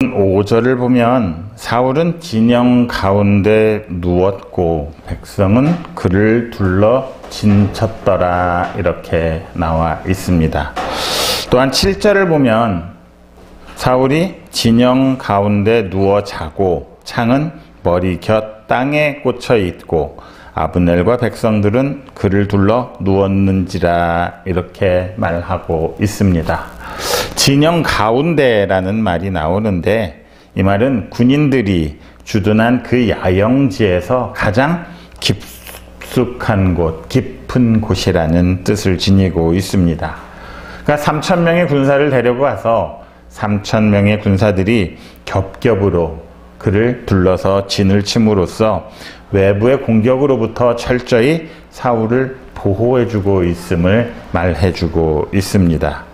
5절을 보면 사울은 진영 가운데 누웠고 백성은 그를 둘러 진쳤더라 이렇게 나와 있습니다. 또한 7절을 보면 사울이 진영 가운데 누워 자고 창은 머리 곁 땅에 꽂혀 있고 아브넬과 백성들은 그를 둘러 누웠는지라 이렇게 말하고 있습니다. 진영 가운데라는 말이 나오는데 이 말은 군인들이 주둔한 그 야영지에서 가장 깊숙한 곳, 깊은 곳이라는 뜻을 지니고 있습니다. 그러니까 3,000명의 군사를 데리고 와서 3,000명의 군사들이 겹겹으로 그를 둘러서 진을 침으로써 외부의 공격으로부터 철저히 사울을 보호해주고 있음을 말해주고 있습니다.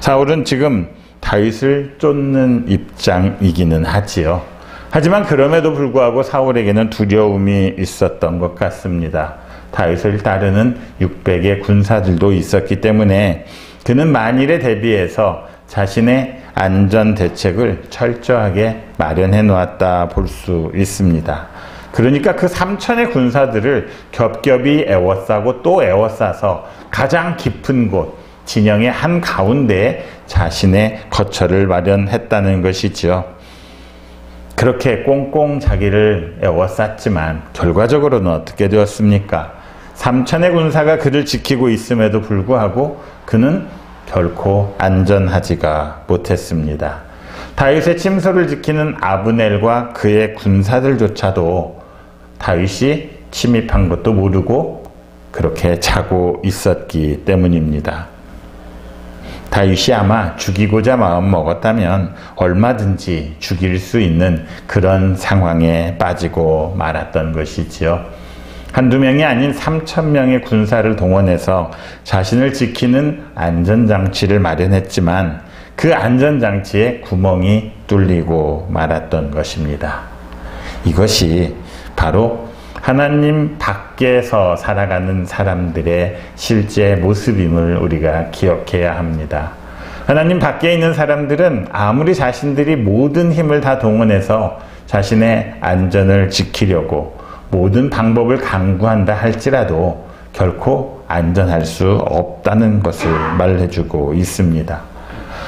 사울은 지금 다윗을 쫓는 입장이기는 하지요. 하지만 그럼에도 불구하고 사울에게는 두려움이 있었던 것 같습니다. 다윗을 따르는 600의 군사들도 있었기 때문에 그는 만일에 대비해서 자신의 안전 대책을 철저하게 마련해 놓았다 볼 수 있습니다. 그러니까 그 3,000의 군사들을 겹겹이 에워싸고 또 에워싸서 가장 깊은 곳, 진영의 한가운데에 자신의 거처를 마련했다는 것이지요. 그렇게 꽁꽁 자기를 에워쌌지만 결과적으로는 어떻게 되었습니까? 3,000의 군사가 그를 지키고 있음에도 불구하고 그는 결코 안전하지가 못했습니다. 다윗의 침소를 지키는 아브넬과 그의 군사들조차도 다윗이 침입한 것도 모르고 그렇게 자고 있었기 때문입니다. 다윗이 아마 죽이고자 마음 먹었다면 얼마든지 죽일 수 있는 그런 상황에 빠지고 말았던 것이지요. 한두 명이 아닌 3,000명의 군사를 동원해서 자신을 지키는 안전장치를 마련했지만 그 안전장치에 구멍이 뚫리고 말았던 것입니다. 이것이 바로 하나님 밖에서 살아가는 사람들의 실제 모습임을 우리가 기억해야 합니다. 하나님 밖에 있는 사람들은 아무리 자신들이 모든 힘을 다 동원해서 자신의 안전을 지키려고 모든 방법을 강구한다 할지라도 결코 안전할 수 없다는 것을 말해주고 있습니다.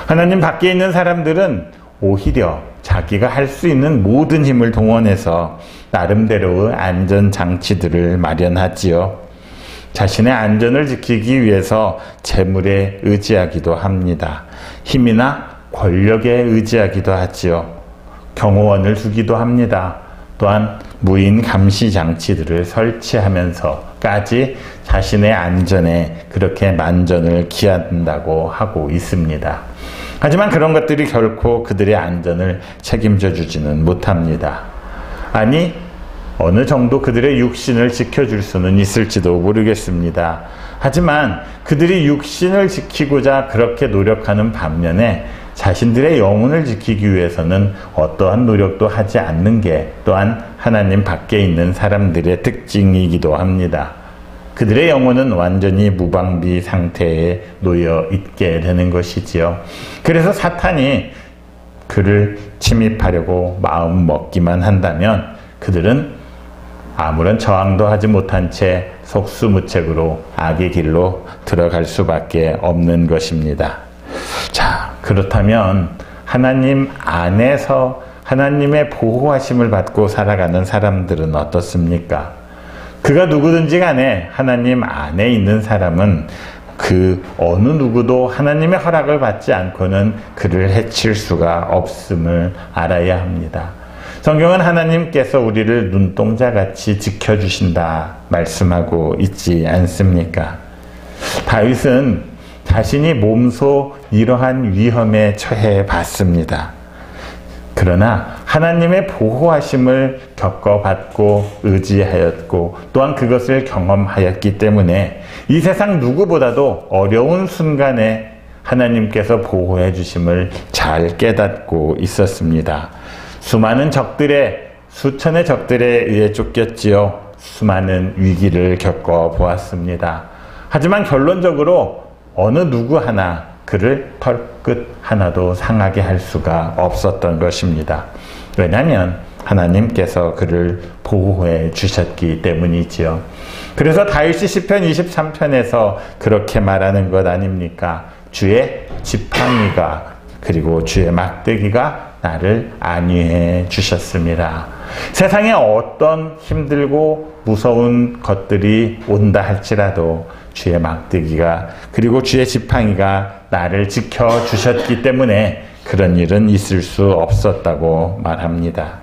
하나님 밖에 있는 사람들은 오히려 자기가 할 수 있는 모든 힘을 동원해서 나름대로의 안전장치들을 마련하지요. 자신의 안전을 지키기 위해서 재물에 의지하기도 합니다. 힘이나 권력에 의지하기도 하지요. 경호원을 두기도 합니다. 또한 무인 감시 장치들을 설치하면서까지 자신의 안전에 그렇게 만전을 기한다고 하고 있습니다. 하지만 그런 것들이 결코 그들의 안전을 책임져 주지는 못합니다. 아니, 어느 정도 그들의 육신을 지켜줄 수는 있을지도 모르겠습니다. 하지만 그들이 육신을 지키고자 그렇게 노력하는 반면에 자신들의 영혼을 지키기 위해서는 어떠한 노력도 하지 않는 게 또한 하나님 밖에 있는 사람들의 특징이기도 합니다. 그들의 영혼은 완전히 무방비 상태에 놓여 있게 되는 것이지요. 그래서 사탄이 그를 침입하려고 마음 먹기만 한다면 그들은 아무런 저항도 하지 못한 채 속수무책으로 악의 길로 들어갈 수밖에 없는 것입니다. 자, 그렇다면 하나님 안에서 하나님의 보호하심을 받고 살아가는 사람들은 어떻습니까? 그가 누구든지 간에 하나님 안에 있는 사람은 그 어느 누구도 하나님의 허락을 받지 않고는 그를 해칠 수가 없음을 알아야 합니다. 성경은 하나님께서 우리를 눈동자같이 지켜주신다 말씀하고 있지 않습니까? 다윗은 자신이 몸소 이러한 위험에 처해 봤습니다. 그러나 하나님의 보호하심을 겪어봤고 의지하였고 또한 그것을 경험하였기 때문에 이 세상 누구보다도 어려운 순간에 하나님께서 보호해 주심을 잘 깨닫고 있었습니다. 수많은 수천의 적들에 의해 쫓겼지요. 수많은 위기를 겪어보았습니다. 하지만 결론적으로 어느 누구 하나 그를 털끝 하나도 상하게 할 수가 없었던 것입니다. 왜냐하면 하나님께서 그를 보호해 주셨기 때문이지요. 그래서 다윗이 시편 23편에서 그렇게 말하는 것 아닙니까? 주의 지팡이가 그리고 주의 막대기가 나를 안위해 주셨습니다. 세상에 어떤 힘들고 무서운 것들이 온다 할지라도 주의 막대기가 그리고 주의 지팡이가 나를 지켜주셨기 때문에 그런 일은 있을 수 없었다고 말합니다.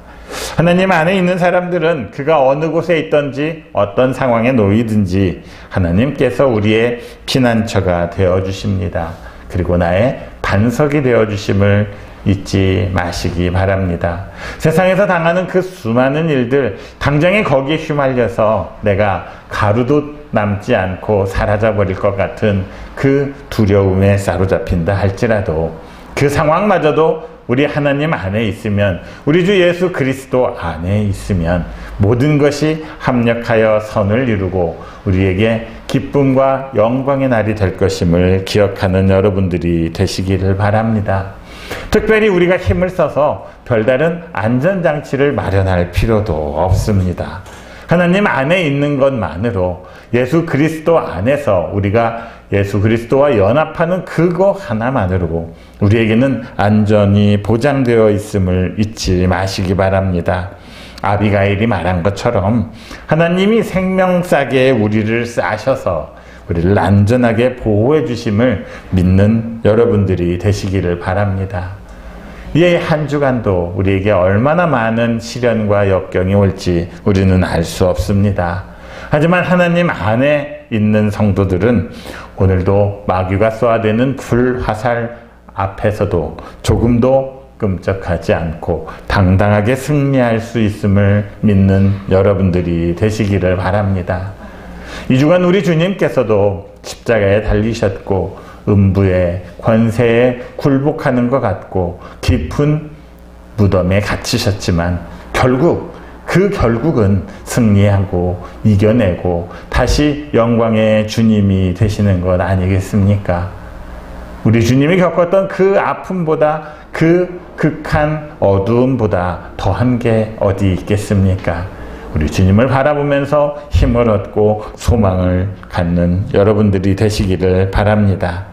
하나님 안에 있는 사람들은 그가 어느 곳에 있든지 어떤 상황에 놓이든지 하나님께서 우리의 피난처가 되어주십니다. 그리고 나의 반석이 되어주심을 잊지 마시기 바랍니다. 세상에서 당하는 그 수많은 일들, 당장에 거기에 휘말려서 내가 가루도 남지 않고 사라져버릴 것 같은 그 두려움에 사로잡힌다 할지라도 그 상황마저도 우리 하나님 안에 있으면, 우리 주 예수 그리스도 안에 있으면 모든 것이 합력하여 선을 이루고 우리에게 기쁨과 영광의 날이 될 것임을 기억하는 여러분들이 되시기를 바랍니다. 특별히 우리가 힘을 써서 별다른 안전장치를 마련할 필요도 없습니다. 하나님 안에 있는 것만으로, 예수 그리스도 안에서 우리가 예수 그리스도와 연합하는 그거 하나만으로 우리에게는 안전이 보장되어 있음을 잊지 마시기 바랍니다. 아비가일이 말한 것처럼 하나님이 생명싸게 우리를 싸셔서 우리를 안전하게 보호해 주심을 믿는 여러분들이 되시기를 바랍니다. 이 한 주간도 우리에게 얼마나 많은 시련과 역경이 올지 우리는 알 수 없습니다. 하지만 하나님 안에 있는 성도들은 오늘도 마귀가 쏘아대는 불 화살 앞에서도 조금도 끔찍하지 않고 당당하게 승리할 수 있음을 믿는 여러분들이 되시기를 바랍니다. 이 주간 우리 주님께서도 십자가에 달리셨고 음부의 권세에 굴복하는 것 같고 깊은 무덤에 갇히셨지만 결국은 승리하고 이겨내고 다시 영광의 주님이 되시는 것 아니겠습니까? 우리 주님이 겪었던 그 아픔보다, 그 극한 어두움보다 더한 게 어디 있겠습니까? 우리 주님을 바라보면서 힘을 얻고 소망을 갖는 여러분들이 되시기를 바랍니다.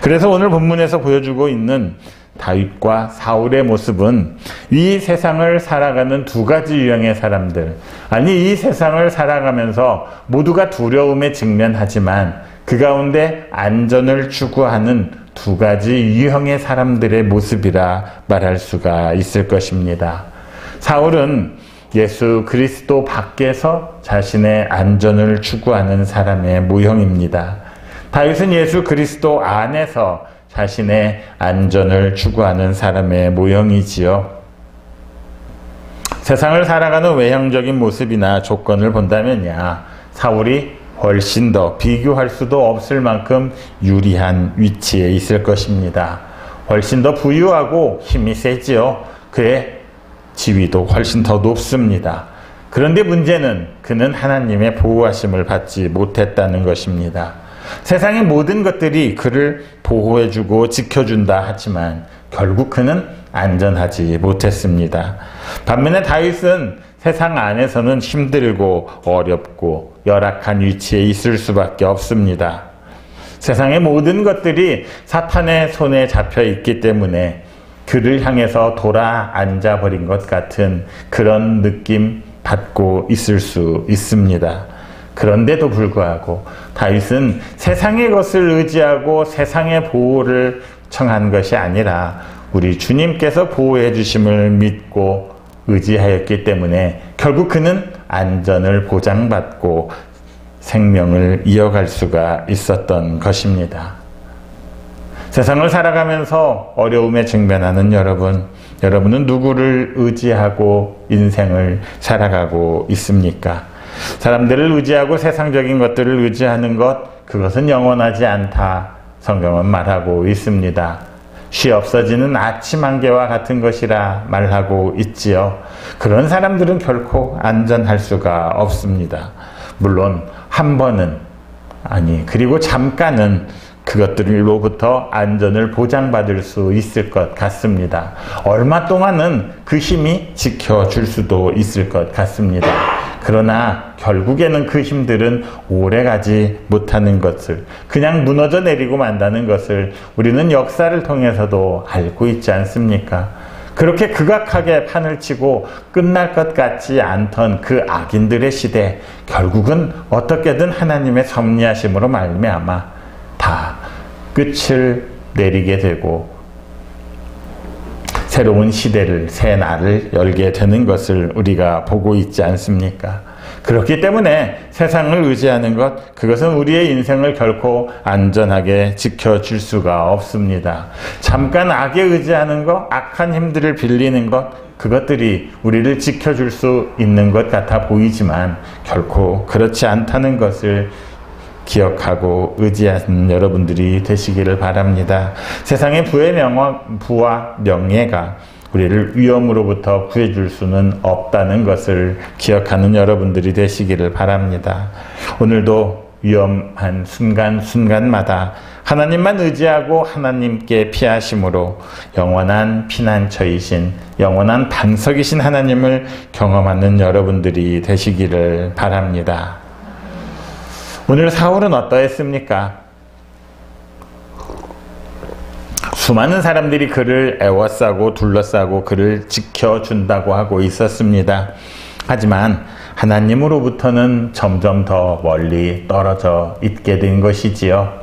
그래서 오늘 본문에서 보여주고 있는 다윗과 사울의 모습은 이 세상을 살아가는 두 가지 유형의 사람들, 아니 이 세상을 살아가면서 모두가 두려움에 직면하지만 그 가운데 안전을 추구하는 두 가지 유형의 사람들의 모습이라 말할 수가 있을 것입니다. 사울은 예수 그리스도 밖에서 자신의 안전을 추구하는 사람의 모형입니다. 다윗은 예수 그리스도 안에서 자신의 안전을 추구하는 사람의 모형이지요. 세상을 살아가는 외형적인 모습이나 조건을 본다면야 사울이 훨씬 더 비교할 수도 없을 만큼 유리한 위치에 있을 것입니다. 훨씬 더 부유하고 힘이 세지요. 그의 지위도 훨씬 더 높습니다. 그런데 문제는 그는 하나님의 보호하심을 받지 못했다는 것입니다. 세상의 모든 것들이 그를 보호해주고 지켜준다 하지만 결국 그는 안전하지 못했습니다. 반면에 다윗은 세상 안에서는 힘들고 어렵고 열악한 위치에 있을 수밖에 없습니다. 세상의 모든 것들이 사탄의 손에 잡혀 있기 때문에 그를 향해서 돌아 앉아버린 것 같은 그런 느낌 받고 있을 수 있습니다. 그런데도 불구하고 다윗은 세상의 것을 의지하고 세상의 보호를 청한 것이 아니라 우리 주님께서 보호해 주심을 믿고 의지하였기 때문에 결국 그는 안전을 보장받고 생명을 이어갈 수가 있었던 것입니다. 세상을 살아가면서 어려움에 직면하는 여러분은 누구를 의지하고 인생을 살아가고 있습니까? 사람들을 의지하고 세상적인 것들을 의지하는 것, 그것은 영원하지 않다. 성경은 말하고 있습니다. 쉬 없어지는 아침 안개와 같은 것이라 말하고 있지요. 그런 사람들은 결코 안전할 수가 없습니다. 물론 한 번은, 그리고 잠깐은 그것들로부터 안전을 보장받을 수 있을 것 같습니다. 얼마 동안은 그 힘이 지켜줄 수도 있을 것 같습니다. 그러나 결국에는 그 힘들은 오래가지 못하는 것을, 그냥 무너져 내리고 만다는 것을 우리는 역사를 통해서도 알고 있지 않습니까? 그렇게 극악하게 판을 치고 끝날 것 같지 않던 그 악인들의 시대, 결국은 어떻게든 하나님의 섭리하심으로 말미암아 다 끝을 내리게 되고 새로운 시대를, 새 날을 열게 되는 것을 우리가 보고 있지 않습니까? 그렇기 때문에 세상을 의지하는 것, 그것은 우리의 인생을 결코 안전하게 지켜줄 수가 없습니다. 잠깐 악에 의지하는 것, 악한 힘들을 빌리는 것, 그것들이 우리를 지켜줄 수 있는 것 같아 보이지만 결코 그렇지 않다는 것을 기억하고 의지하는 여러분들이 되시기를 바랍니다. 세상의 부와 명예가 우리를 위험으로부터 구해줄 수는 없다는 것을 기억하는 여러분들이 되시기를 바랍니다. 오늘도 위험한 순간순간마다 하나님만 의지하고 하나님께 피하심으로 영원한 피난처이신, 영원한 반석이신 하나님을 경험하는 여러분들이 되시기를 바랍니다. 오늘 사울은 어떠했습니까? 수많은 사람들이 그를 애워싸고 둘러싸고 그를 지켜준다고 하고 있었습니다. 하지만 하나님으로부터는 점점 더 멀리 떨어져 있게 된 것이지요.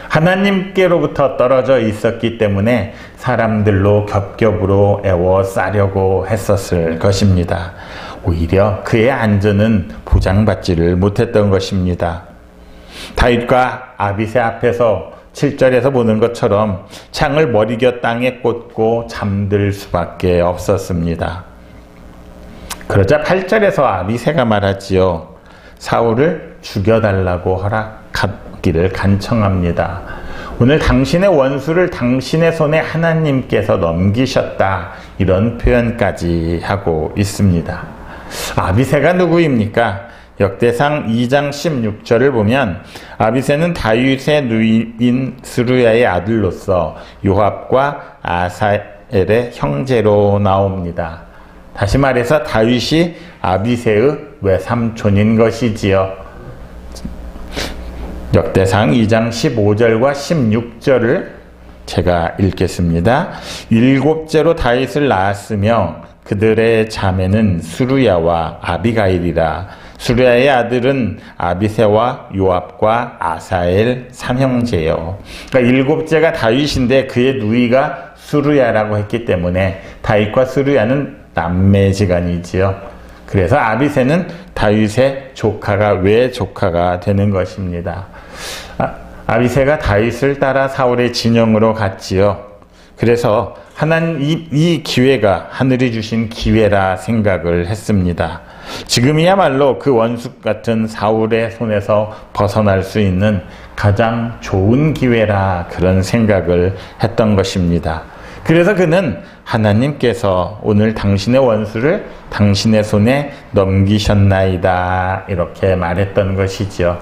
하나님께로부터 떨어져 있었기 때문에 사람들로 겹겹으로 애워싸려고 했었을 것입니다. 오히려 그의 안전은 보장받지를 못했던 것입니다. 다윗과 아비새 앞에서 7절에서 보는 것처럼 창을 머리겨 땅에 꽂고 잠들 수밖에 없었습니다. 그러자 8절에서 아비새가 말하지요. 사울을 죽여달라고 허락하기를 간청합니다. 오늘 당신의 원수를 당신의 손에 하나님께서 넘기셨다, 이런 표현까지 하고 있습니다. 아비새가 누구입니까? 역대상 2장 16절을 보면 아비새는 다윗의 누이인 스루야의 아들로서 요압과 아사엘의 형제로 나옵니다. 다시 말해서 다윗이 아비새의 외삼촌인 것이지요. 역대상 2장 15절과 16절을 제가 읽겠습니다. 7째로 다윗을 낳았으며 그들의 자매는 스루야와 아비가일이라. 스루야의 아들은 아비새와 요압과 아사엘 삼형제요. 그러니까 7째가 다윗인데 그의 누이가 스루야라고 했기 때문에 다윗과 스루야는 남매지간이지요. 그래서 아비새는 다윗의 조카가 외조카가 되는 것입니다. 아비새가 다윗을 따라 사울의 진영으로 갔지요. 그래서 하나님 이 기회가 하늘이 주신 기회라 생각을 했습니다. 지금이야말로 그 원수 같은 사울의 손에서 벗어날 수 있는 가장 좋은 기회라 그런 생각을 했던 것입니다. 그래서 그는 하나님께서 오늘 당신의 원수를 당신의 손에 넘기셨나이다, 이렇게 말했던 것이지요.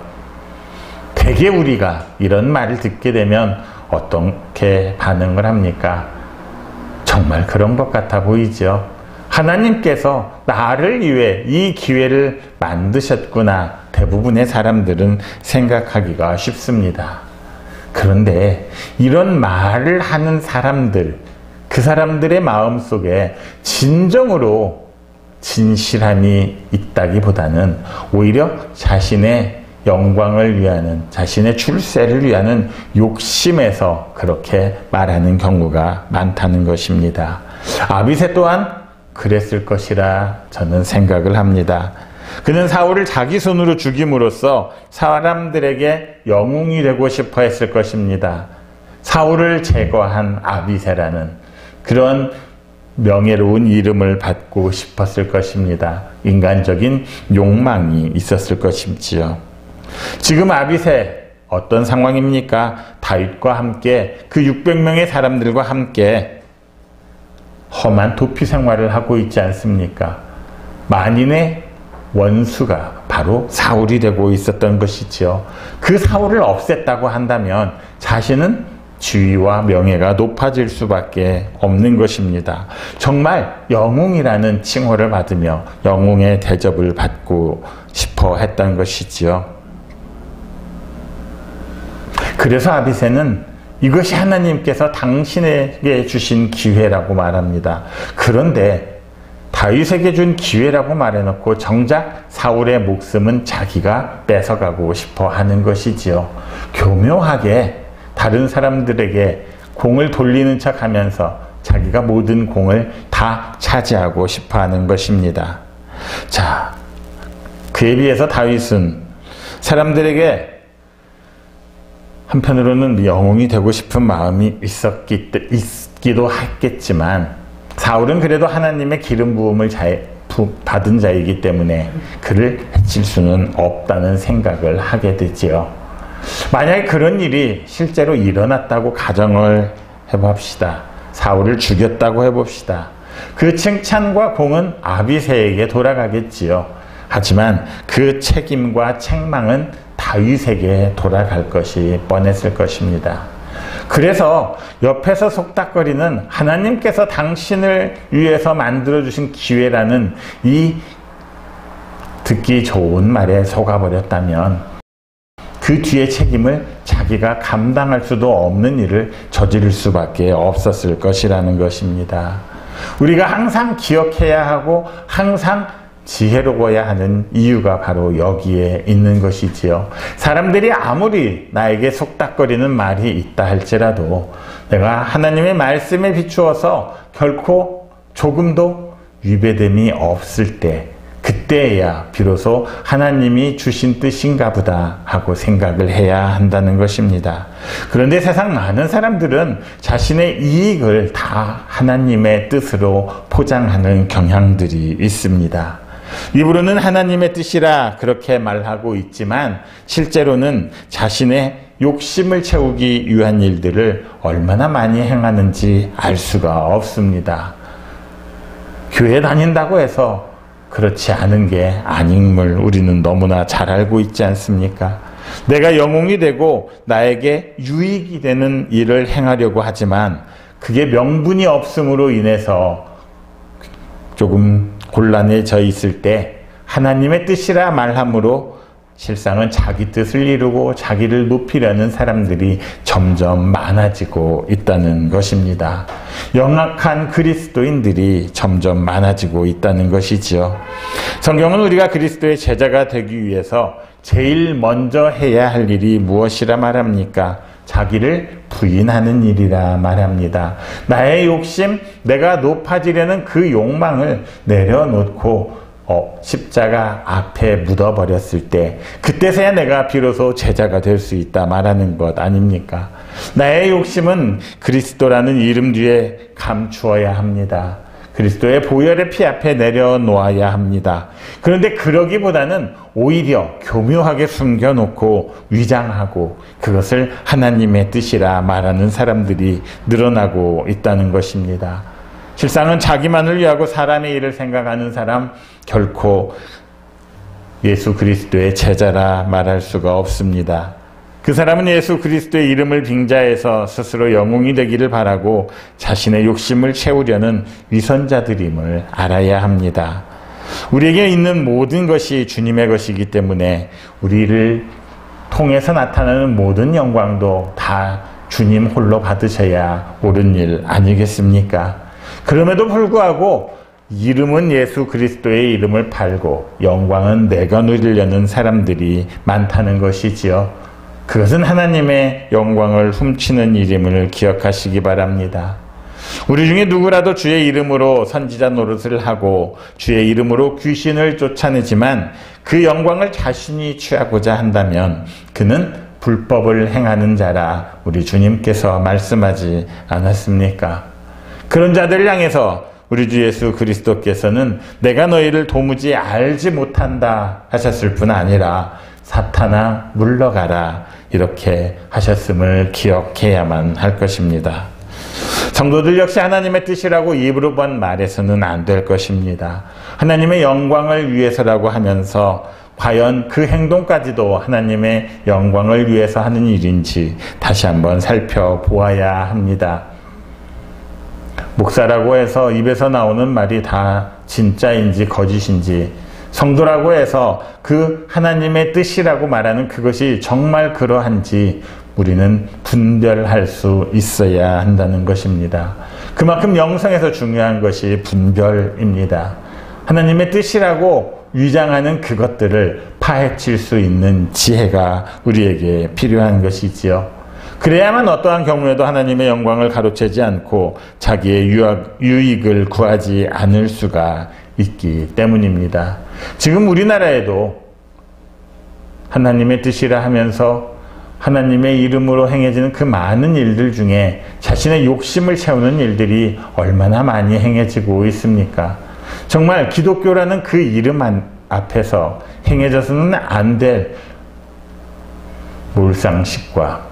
대개 우리가 이런 말을 듣게 되면 어떻게 반응을 합니까? 정말 그런 것 같아 보이죠. 하나님께서 나를 위해 이 기회를 만드셨구나, 대부분의 사람들은 생각하기가 쉽습니다. 그런데 이런 말을 하는 사람들, 그 사람들의 마음속에 진정으로 진실함이 있다기보다는 오히려 자신의 영광을 위하는, 자신의 출세를 위하는 욕심에서 그렇게 말하는 경우가 많다는 것입니다. 아비새 또한 그랬을 것이라 저는 생각을 합니다. 그는 사울을 자기 손으로 죽임으로써 사람들에게 영웅이 되고 싶어 했을 것입니다. 사울을 제거한 아비새라는 그런 명예로운 이름을 받고 싶었을 것입니다. 인간적인 욕망이 있었을 것이지요. 지금 아비새 어떤 상황입니까? 다윗과 함께 그 600명의 사람들과 함께 험한 도피 생활을 하고 있지 않습니까? 만인의 원수가 바로 사울이 되고 있었던 것이지요. 그 사울을 없앴다고 한다면 자신은 지위와 명예가 높아질 수밖에 없는 것입니다. 정말 영웅이라는 칭호를 받으며 영웅의 대접을 받고 싶어 했던 것이지요. 그래서 아비새는 이것이 하나님께서 당신에게 주신 기회라고 말합니다. 그런데 다윗에게 준 기회라고 말해놓고 정작 사울의 목숨은 자기가 뺏어가고 싶어 하는 것이지요. 교묘하게 다른 사람들에게 공을 돌리는 척 하면서 자기가 모든 공을 다 차지하고 싶어 하는 것입니다. 자, 그에 비해서 다윗은 사람들에게 한편으로는 영웅이 되고 싶은 마음이 있기도 했겠지만 사울은 그래도 하나님의 기름 부음을 받은 자이기 때문에 그를 해칠 수는 없다는 생각을 하게 되지요. 만약에 그런 일이 실제로 일어났다고 가정을 해봅시다. 사울을 죽였다고 해봅시다. 그 칭찬과 공은 아비새에게 돌아가겠지요. 하지만 그 책임과 책망은 다윗에게 돌아갈 것이 뻔했을 것입니다. 그래서 옆에서 속닥거리는 하나님께서 당신을 위해서 만들어주신 기회라는 이 듣기 좋은 말에 속아버렸다면 그 뒤의 책임을 자기가 감당할 수도 없는 일을 저지를 수밖에 없었을 것이라는 것입니다. 우리가 항상 기억해야 하고 항상 지혜로워야 하는 이유가 바로 여기에 있는 것이지요. 사람들이 아무리 나에게 속닥거리는 말이 있다 할지라도 내가 하나님의 말씀에 비추어서 결코 조금도 위배됨이 없을 때 그때야 비로소 하나님이 주신 뜻인가 보다 하고 생각을 해야 한다는 것입니다. 그런데 세상 많은 사람들은 자신의 이익을 다 하나님의 뜻으로 포장하는 경향들이 있습니다. 입으로는 하나님의 뜻이라 그렇게 말하고 있지만 실제로는 자신의 욕심을 채우기 위한 일들을 얼마나 많이 행하는지 알 수가 없습니다. 교회 다닌다고 해서 그렇지 않은 게 아님을 우리는 너무나 잘 알고 있지 않습니까? 내가 영웅이 되고 나에게 유익이 되는 일을 행하려고 하지만 그게 명분이 없음으로 인해서 조금 곤란에 져 있을 때 하나님의 뜻이라 말함으로 실상은 자기 뜻을 이루고 자기를 높이려는 사람들이 점점 많아지고 있다는 것입니다. 영악한 그리스도인들이 점점 많아지고 있다는 것이지요. 성경은 우리가 그리스도의 제자가 되기 위해서 제일 먼저 해야 할 일이 무엇이라 말합니까? 자기를 부인하는 일이라 말합니다. 나의 욕심, 내가 높아지려는 그 욕망을 내려놓고 십자가 앞에 묻어버렸을 때 그때서야 내가 비로소 제자가 될 수 있다 말하는 것 아닙니까? 나의 욕심은 그리스도라는 이름 뒤에 감추어야 합니다. 그리스도의 보혈의 피 앞에 내려놓아야 합니다. 그런데 그러기보다는 오히려 교묘하게 숨겨놓고 위장하고 그것을 하나님의 뜻이라 말하는 사람들이 늘어나고 있다는 것입니다. 실상은 자기만을 위하고 사람의 일을 생각하는 사람 결코 예수 그리스도의 제자라 말할 수가 없습니다. 그 사람은 예수 그리스도의 이름을 빙자해서 스스로 영웅이 되기를 바라고 자신의 욕심을 채우려는 위선자들임을 알아야 합니다. 우리에게 있는 모든 것이 주님의 것이기 때문에 우리를 통해서 나타나는 모든 영광도 다 주님 홀로 받으셔야 옳은 일 아니겠습니까? 그럼에도 불구하고 이름은 예수 그리스도의 이름을 팔고 영광은 내가 누리려는 사람들이 많다는 것이지요. 그것은 하나님의 영광을 훔치는 일임을 기억하시기 바랍니다. 우리 중에 누구라도 주의 이름으로 선지자 노릇을 하고 주의 이름으로 귀신을 쫓아내지만 그 영광을 자신이 취하고자 한다면 그는 불법을 행하는 자라 우리 주님께서 말씀하지 않았습니까? 그런 자들을 향해서 우리 주 예수 그리스도께서는 내가 너희를 도무지 알지 못한다 하셨을 뿐 아니라 사탄아 물러가라 이렇게 하셨음을 기억해야만 할 것입니다. 성도들 역시 하나님의 뜻이라고 입으로만 말해서는 안 될 것입니다. 하나님의 영광을 위해서라고 하면서 과연 그 행동까지도 하나님의 영광을 위해서 하는 일인지 다시 한번 살펴보아야 합니다. 목사라고 해서 입에서 나오는 말이 다 진짜인지 거짓인지, 성도라고 해서 그 하나님의 뜻이라고 말하는 그것이 정말 그러한지 우리는 분별할 수 있어야 한다는 것입니다. 그만큼 영성에서 중요한 것이 분별입니다. 하나님의 뜻이라고 위장하는 그것들을 파헤칠 수 있는 지혜가 우리에게 필요한 것이지요. 그래야만 어떠한 경우에도 하나님의 영광을 가로채지 않고 자기의 유익을 구하지 않을 수가 있기 때문입니다. 지금 우리나라에도 하나님의 뜻이라 하면서 하나님의 이름으로 행해지는 그 많은 일들 중에 자신의 욕심을 채우는 일들이 얼마나 많이 행해지고 있습니까? 정말 기독교라는 그 이름 앞에서 행해져서는 안 될 몰상식과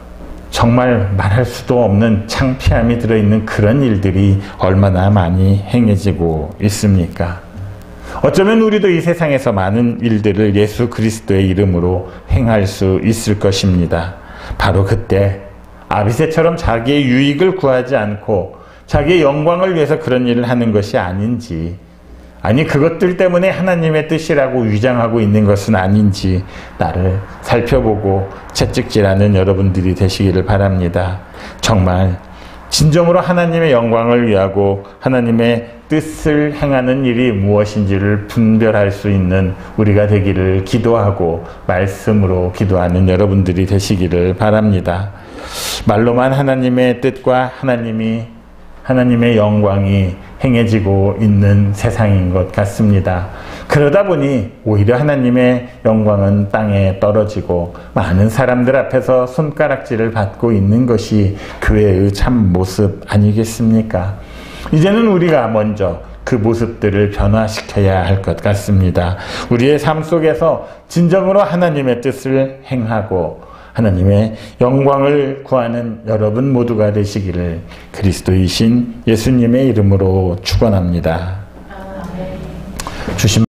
정말 말할 수도 없는 창피함이 들어있는 그런 일들이 얼마나 많이 행해지고 있습니까? 어쩌면 우리도 이 세상에서 많은 일들을 예수 그리스도의 이름으로 행할 수 있을 것입니다. 바로 그때 아비새처럼 자기의 유익을 구하지 않고 자기의 영광을 위해서 그런 일을 하는 것이 아닌지, 아니 그것들 때문에 하나님의 뜻이라고 위장하고 있는 것은 아닌지 나를 살펴보고 채찍질하는 여러분들이 되시기를 바랍니다. 정말 진정으로 하나님의 영광을 위하고 하나님의 뜻을 행하는 일이 무엇인지를 분별할 수 있는 우리가 되기를 기도하고 말씀으로 기도하는 여러분들이 되시기를 바랍니다. 말로만 하나님의 뜻과 하나님의 영광이 행해지고 있는 세상인 것 같습니다. 그러다 보니 오히려 하나님의 영광은 땅에 떨어지고 많은 사람들 앞에서 손가락질을 받고 있는 것이 교회의 참 모습 아니겠습니까? 이제는 우리가 먼저 그 모습들을 변화시켜야 할 것 같습니다. 우리의 삶 속에서 진정으로 하나님의 뜻을 행하고 하나님의 영광을 구하는 여러분 모두가 되시기를 그리스도이신 예수님의 이름으로 축원합니다. 주신